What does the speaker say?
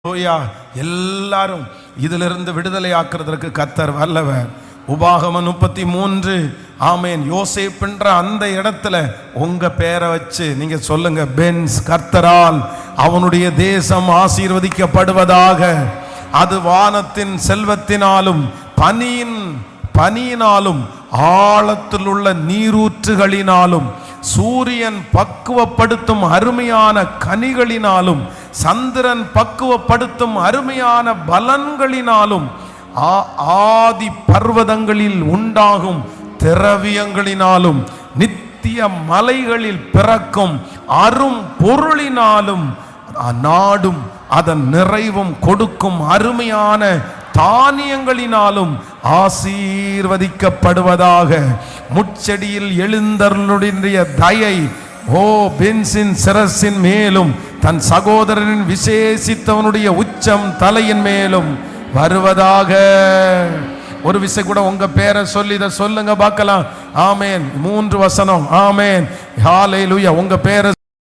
எல்லாரும் இதிலிருந்து விடுதலை ஆக்குறதற்கு கர்த்தர் வல்லவர். உபாகமம் 33 ஆமேன். யோசேப்புன்ற அந்த இடத்துல உங்க பேரை வச்சு நீங்க சொல்லுங்க, பென்ஸ் கர்த்தரால் அவனுடைய தேசம் ஆசீர்வதிக்கப்படுவதாக. அது வானத்தின் செல்வத்தினாலும் பனியினாலும் ஆழத்தில் உள்ள நீரூற்றுகளினாலும் சூரியன் பக்குவப்படுத்தும் அருமையான கனிகளினாலும் சந்திரன் பக்குவப்படுத்தும் அருமையான பலன்களினாலும் ஆதி பர்வதங்களில் உண்டாகும் திரவியங்களினாலும் நித்திய மலைகளில் பிறக்கும் அரும் பொருளினாலும் நாடும் அதன் நிறைவும் கொடுக்கும் அருமையான தானியங்களினாலும் ஆசீர்வதிக்கப்படுவதாக. முச்செடியில் எழுந்தருளுடைய தயை பென்சின் சிரசின் மேலும் தன் சகோதரனின் விசேஷித்தவனுடைய உச்சம் தலையின் மேலும் வருவதாக. ஒரு விசை கூட உங்க பேரை சொல்லி இதை சொல்லுங்க பார்க்கலாம். ஆமேன். 3 வசனம். ஆமேன். ஹல்லேலூயா. உங்க பேரை